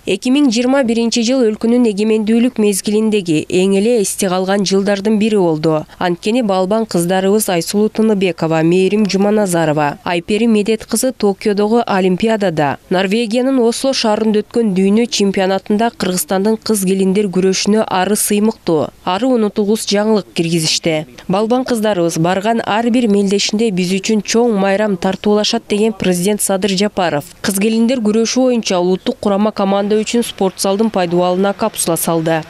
2021 өлкөнүн эгемендүүлүк мезгилиндеги эң эле эсте калган жылдардын бири болду. Анткени балбан кыздарыбыз Айсулуу Тыныбекова, Мээрим Жуманазарова, Айпери Медет кызы Токиодогу Олимпиадада, Норвегиянын Осло шаарында өткөн дүйнө чемпионатында Кыргызстандын кыз келиндер күрөшүнө ары сыймыктуу, ары унутулгус жаңылык киргизишти. Балбан кыздарыбыз барган ар бир мелдешинде биз үчүн чоң майрам тартуулашат деген президент Садыр Жапаров кыз келиндер күрөшү боюнча улуттук курама команда үчүн спорт залдын пайдубалына капсула салды.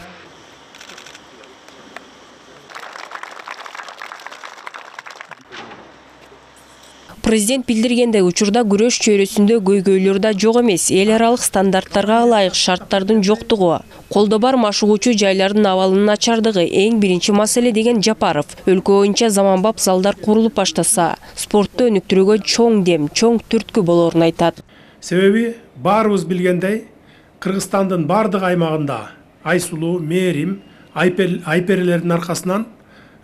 Президент билдиргендей, учурда күрөш чөйрөсүндө көйгөйлөр да жок эмес. Эл аралык стандарттарга ылайык шарттардын жоктугу, колдо бар машыгуучу жайлардын абалынын начардыгы эң биринчи маселе деген Жапаров. Өлкө боюнча заманбап залдар курулуп баштаса, спортто өнүктүрүүгө чоң дем, чоң түрткү болорун айтат. Себеби баарыбыз билгендей, Кыргызстандын бардык аймагында Айсулуу, Мээрим, Айперилердин аркасынан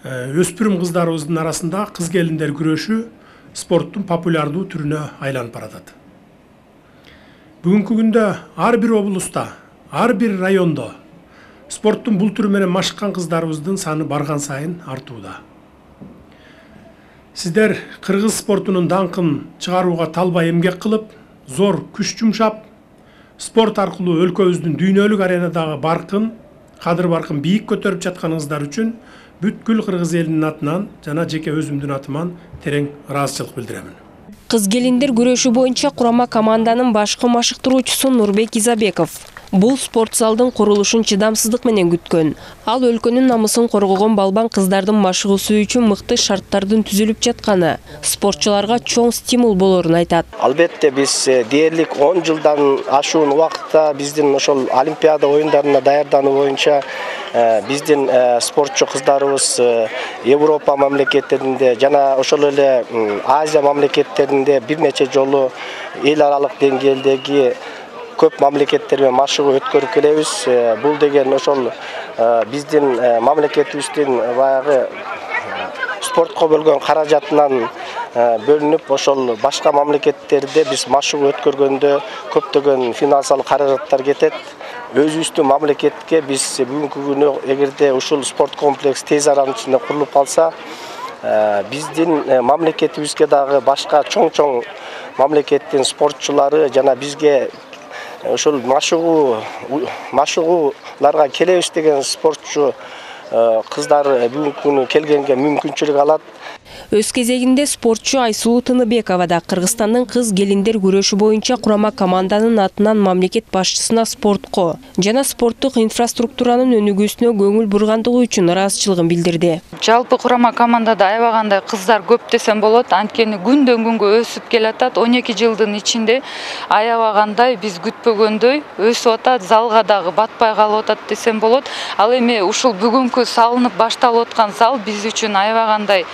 өспүрүм кыздарыбыздын арасында кыз келиндер күрөшү спорттун популярдуу түрүнө айланып баратат. Бүгүнкү күндө ар бир облуста, ар бир райондо спорттун бул түрү менен машыккан кыздарыбыздын саны барган сайын артууда. Сиздер кыргыз спортунун даңкын чыгарууга талбай эмгек кылып, зор күч жумшап, спорт аркылуу өлкөбүздүн дүйнөлүк аренадагы баркын, кадыр баркын бийик көтөрүп жатканыңыздар үчүн бүткүл кыргыз элинин атынан жана жеке өзүмдүн атыман терең ыраазычылык билдиремин. Кыз келиндер күрөшү боюнча курама команданын башкы машыктыруучусу Нурбек Изабеков бул спорт залдын курулушун чыдамсыздык менен күткөн. Ал өлкөнүн намысын коргогон балбан кыздардын машыгуусу үчүн мыкты шарттардын түзүлүп жатканы спортчуларга чоң стимул болорун айтат. Албетте биз дээрлик 10 жылдан ашуун убакытта биздин ошол Олимпиада оюндарына даярдануу боюнча биздин спортчу кыздарыбыз Европа мамлекеттеринде жана ошол эле Азия мамлекеттеринде бир нече жолу эл аралык деңгээлдеги көп мамлекеттермен машыгуу өткөрүп келебиз. Бул деген ошол биздин мамлекетибиздин баягы спортко бөлгөн каражатынан бөлүнүп, ошол башка мамлекеттерде биз машыгуу өткөргөндө көптөгөн финансалык каражаттар кетет. Өзүбүздүн мамлекетке биз бүгүнкү күнү эгерде ушул спорт комплекс тез аранын ичинде курулуп калса, биздин мамлекетибизге дагы башка чоң мамлекеттин спортчулары жана бизге ошол машыгууларга келебиз деген спортчу кыздар бүгүнкү күнү келгенге мүмкүнчүлүк алат. Өз кезегинде спортчу Айсулуу Тыныбекова да Кыргызстандын кыз келиндер күрөшү боюнча курама команданын атынан мамлекет башчысына спортко жана спорттук инфраструктуранын өнүгүүсүнө көңүл бургандыгы үчүн ыраазычылыгын билдирди. Жалпы курама командада аябагандай кыздар көп десем болот, анткени күндөн күнгө өсүп келатат. 12 жылдын ичинде аябагандай биз күтпөгөндөй өсүп атат, залга дагы батпай калып атат десем болот. Ал эми ушул бүгүнкү салынып башталып аткан зал биз үчүн аябагандай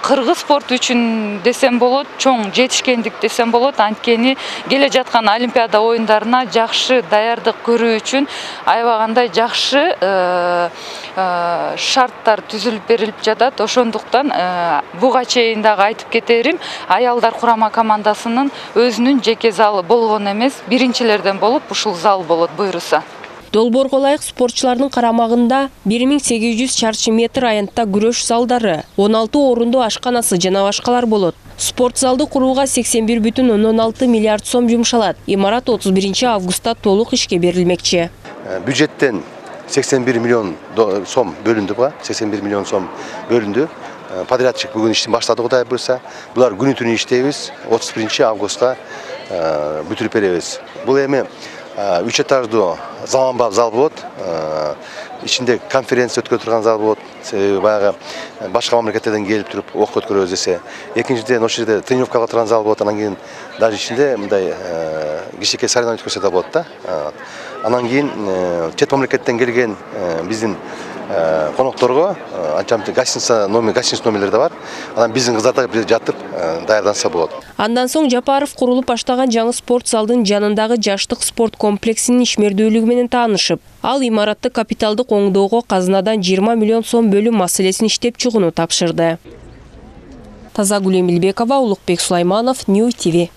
кыргыз спорт үчүн десем болот, чоң жетишкендик десем болот. Анткени келе жаткан Олимпиада оюндарына жакшы даярдык көрүү үчүн аябагандай жакшы шарттар түзүлүп берилип жатат. Ошондуктан буга чейин дагы айтып кетерим, аялдар курама командасынын өзүнүн жеке залы болгон эмес, биринчилерден болуп ушул зал болот буйруса. Долбоорго ылайык спортчулардын карамагында 1800 чарчы метр аянтта күрөш залдары, 16 орундуу ашканасы жана башкалар болот. Спорт залды курууга 81,6 миллиард сом жумшалат. Имарат 31 августта толук ишке берилмекчи. Бюджеттен 81 миллион сом бөлүндү буга, 81 миллион сом бөлүндү. Подрядчик бүгүн иштин баштады Кудай буйрса. Булар күнү түнү иштейбиз, 31 августка бүтүрүп беребиз. Бул эми 3 этаждуу заманбап зал болот. Ичинде конференция өткөрүп турган зал болот. Баягы башка мамлекеттерден келип туруп окуу өткөрөбүз десе. Экинчиден ошол жерде тренировкага турган зал болот. Анан кийин даже ичинде мындай кичинекей соревнование өткөрсө да болот да. Анан кийин чет мамлекеттен келген биздин конокторго анчамды гостиница номерлер да бар. Анан биздин кыздар да жатып даярданса болот. Андан соң Жапаров курулуп баштаган жаңы спорт залдын жанындагы жаштык спорт комплексинин ишмердүүлүгү менен таанышып, ал имаратты капиталдык оңдоого казынадан 20 миллион сом бөлүү маселесин иштеп чыгууну тапшырды. Тазагүл Эмилбекова, Улукбек Сулайманов, Нью ТВ.